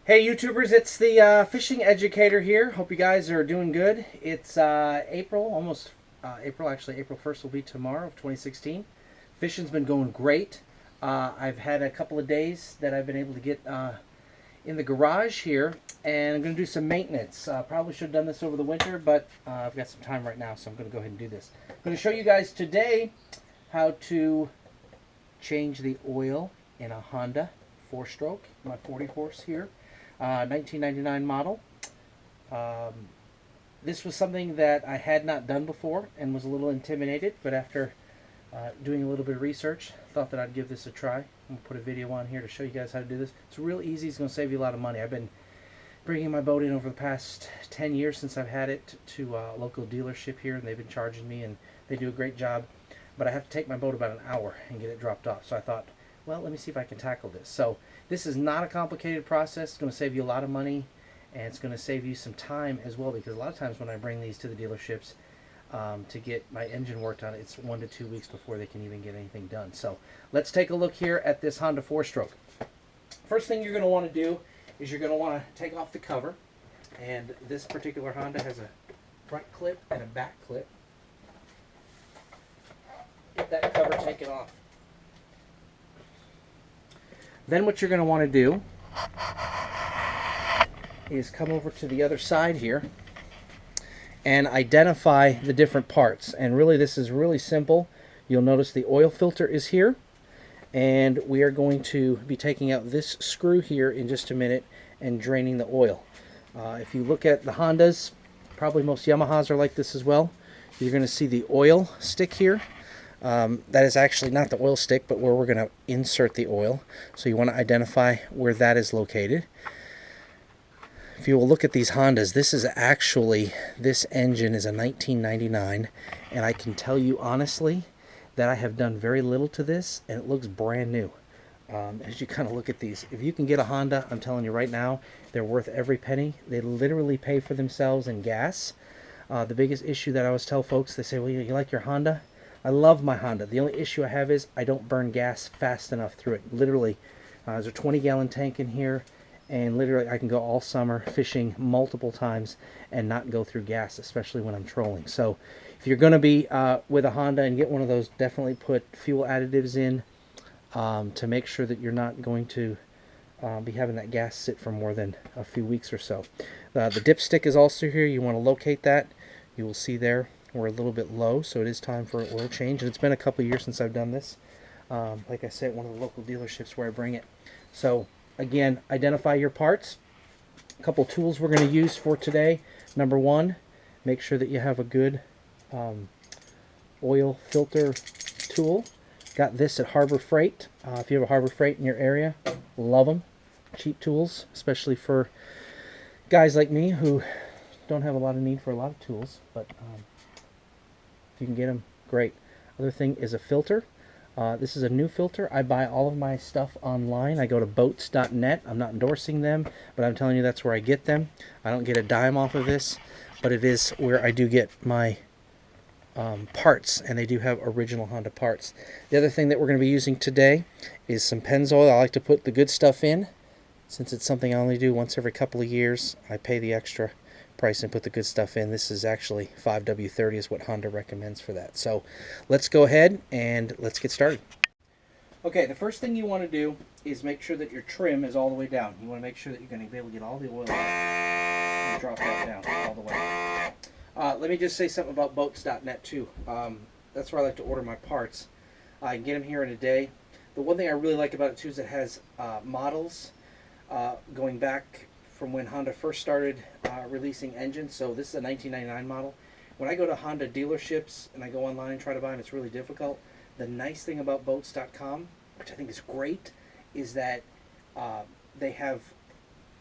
Hey YouTubers, it's the Fishing Educator here. Hope you guys are doing good. It's April, almost April, actually April 1st will be tomorrow of 2016. Fishing's been going great. I've had a couple of days that I've been able to get in the garage here, and I'm going to do some maintenance. Probably should have done this over the winter, but I've got some time right now, so I'm going to go ahead and do this. I'm going to show you guys today how to change the oil in a Honda 4-stroke, my 40 horse here. 1999 model. This was something that I had not done before and was a little intimidated, but after doing a little bit of research, thought that I'd give this a try. I'm going to put a video on here to show you guys how to do this. It's real easy. It's going to save you a lot of money. I've been bringing my boat in over the past 10 years since I've had it to a local dealership here, and they've been charging me, and they do a great job. But I have to take my boat about an hour and get it dropped off. So I thought, well, let me see if I can tackle this. So this is not a complicated process. It's going to save you a lot of money, and it's going to save you some time as well, because a lot of times when I bring these to the dealerships to get my engine worked on, it's 1 to 2 weeks before they can even get anything done. So let's take a look here at this Honda 4-stroke. First thing you're going to want to do is you're going to want to take off the cover, and this particular Honda has a front clip and a back clip. Get that cover taken off. Then what you're going to want to do is come over to the other side here and identify the different parts. And really, this is really simple. You'll notice the oil filter is here, and we are going to be taking out this screw here in just a minute and draining the oil. If you look at the Hondas, probably most Yamahas are like this as well. You're going to see the oil stick here. That is actually not the oil stick, but where we're going to insert the oil. So you want to identify where that is located. If you will look at these Hondas, this engine is a 1999, and I can tell you honestly that I have done very little to this, and it looks brand new. As you kind of look at these, if you can get a Honda, I'm telling you right now, they're worth every penny. They literally pay for themselves in gas. The biggest issue that I always tell folks, they say, well, you like your Honda? I love my Honda. The only issue I have is I don't burn gas fast enough through it. Literally, there's a 20-gallon tank in here, and literally I can go all summer fishing multiple times and not go through gas, especially when I'm trolling. So if you're going to be with a Honda and get one of those, definitely put fuel additives in to make sure that you're not going to be having that gas sit for more than a few weeks or so. The dipstick is also here. You want to locate that. You will see there we're a little bit low, so it is time for an oil change. And it's been a couple years since I've done this. Like I said, one of the local dealerships where I bring it. So again, identify your parts. A couple tools we're going to use for today. Number one, make sure that you have a good oil filter tool. Got this at Harbor Freight. If you have a Harbor Freight in your area, love them. Cheap tools, especially for guys like me who don't have a lot of need for a lot of tools, but if you can get them, great. Other thing is a filter. This is a new filter. I buy all of my stuff online. I go to boats.net. I'm not endorsing them, but I'm telling you that's where I get them. I don't get a dime off of this, but it is where I do get my parts, and they do have original Honda parts. The other thing that we're going to be using today is some Pennzoil. I like to put the good stuff in. Since it's something I only do once every couple of years, I pay the extra price and put the good stuff in. This is actually 5W30 is what Honda recommends for that. So let's go ahead and let's get started. Okay, the first thing you want to do is make sure that your trim is all the way down. You want to make sure that you're going to be able to get all the oil out and drop that down all the way. Let me just say something about boats.net too. That's where I like to order my parts. I can get them here in a day. The one thing I really like about it too is it has models going back from when Honda first started releasing engines. So this is a 1999 model. When I go to Honda dealerships and I go online and try to buy them, it's really difficult. The nice thing about boats.com, which I think is great, is that they have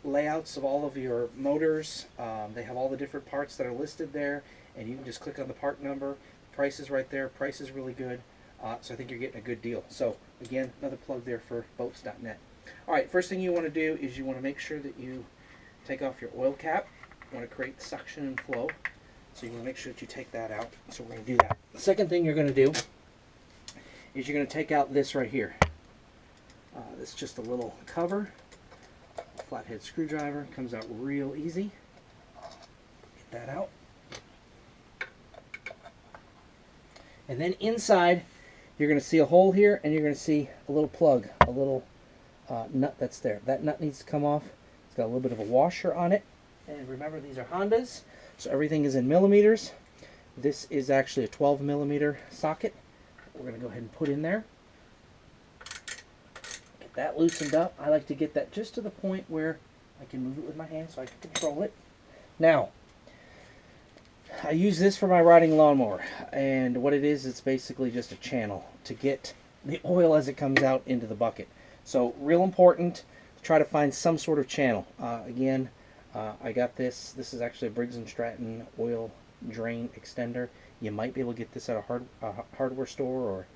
layouts of all of your motors. They have all the different parts that are listed there, and you can just click on the part number. The price is right there. Price is really good. So I think you're getting a good deal. So again, another plug there for boats.net. All right, first thing you want to do is you want to make sure that you take off your oil cap. You want to create suction and flow. So you want to make sure that you take that out. So we're going to do that. The second thing you're going to do is you're going to take out this right here. This is just a little cover flathead screwdriver. Comes out real easy. Get that out. And then inside, you're going to see a hole here, and you're going to see a little plug, a little nut that's there. That nut needs to come off. It's got a little bit of a washer on it. And remember, these are Hondas, so everything is in millimeters. This is actually a 12 millimeter socket. We're going to go ahead and put in there. Get that loosened up. I like to get that just to the point where I can move it with my hand so I can control it. Now, I use this for my riding lawnmower, and what it is, it's basically just a channel to get the oil as it comes out into the bucket. So real important to try to find some sort of channel. Again, I got this. This is actually a Briggs & Stratton oil drain extender. You might be able to get this at a hardware store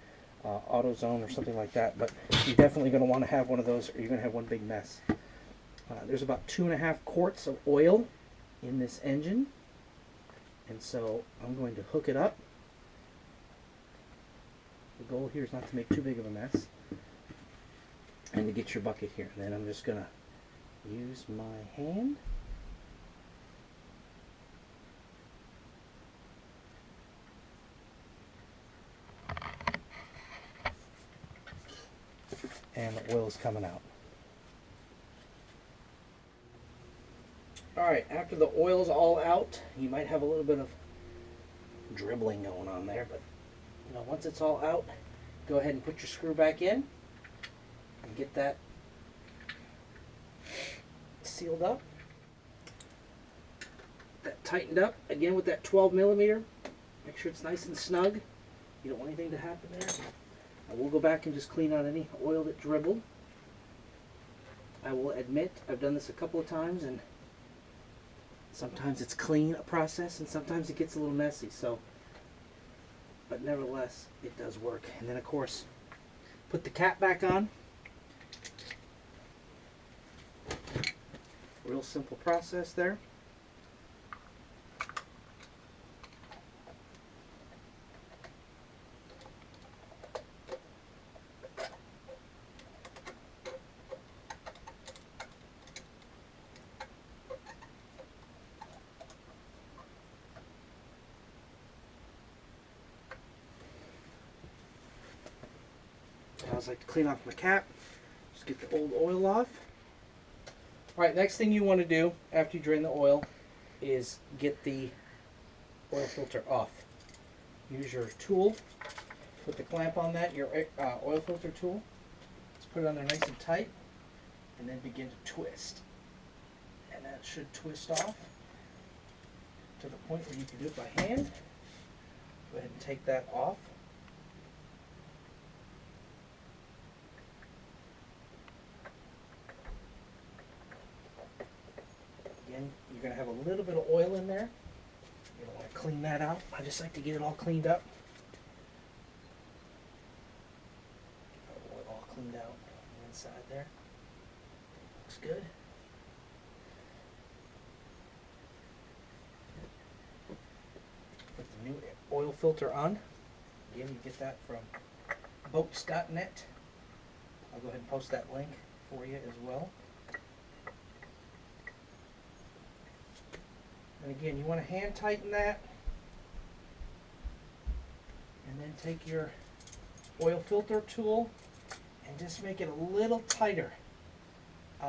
or AutoZone or something like that, but you're definitely going to want to have one of those, or you're going to have one big mess. There's about 2.5 quarts of oil in this engine. And so I'm going to hook it up. The goal here is not to make too big of a mess. And to get your bucket here. And then I'm just going to use my hand. And the oil is coming out. Alright, after the oil's all out, you might have a little bit of dribbling going on there, but you know, once it's all out, go ahead and put your screw back in and get that sealed up. That tightened up, again with that 12 millimeter. Make sure it's nice and snug. You don't want anything to happen there. I will go back and just clean out any oil that dribbled. I will admit, I've done this a couple of times, and sometimes it's clean a process, and sometimes it gets a little messy. So, but nevertheless, it does work. And then, of course, put the cap back on. Real simple process there. I always like to clean off my cap. Just get the old oil off. Alright, next thing you want to do after you drain the oil is get the oil filter off. Use your tool. Put the clamp on that, your oil filter tool. Just put it on there nice and tight, and then begin to twist. And that should twist off to the point where you can do it by hand. Go ahead and take that off. Again, you're going to have a little bit of oil in there. You don't want to clean that out. I just like to get it all cleaned up. Get the oil all cleaned out on the inside there. Looks good. Put the new oil filter on. Again, you get that from boats.net. I'll go ahead and post that link for you as well. And again, you want to hand tighten that, and then take your oil filter tool and just make it a little tighter. You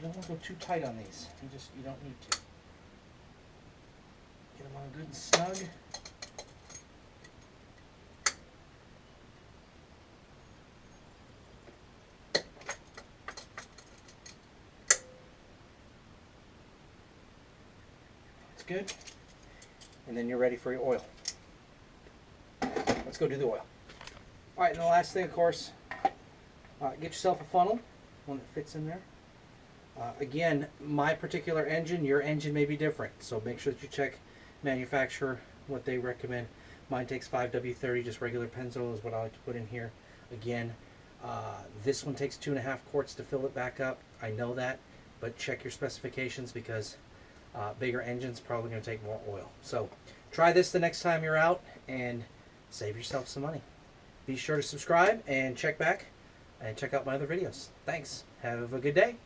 don't want to go too tight on these. You don't need to. Get them on good and snug. Good. And then you're ready for your oil. Let's go do the oil. Alright, and the last thing, of course, get yourself a funnel, one that fits in there. Again, my particular engine, your engine may be different, so make sure that you check manufacturer, what they recommend. Mine takes 5W30, just regular Pennzoil is what I like to put in here. Again, this one takes 2.5 quarts to fill it back up. I know that, but check your specifications, because bigger engines probably going to take more oil. So try this the next time you're out and save yourself some money. Be sure to subscribe and check back and check out my other videos. Thanks. Have a good day.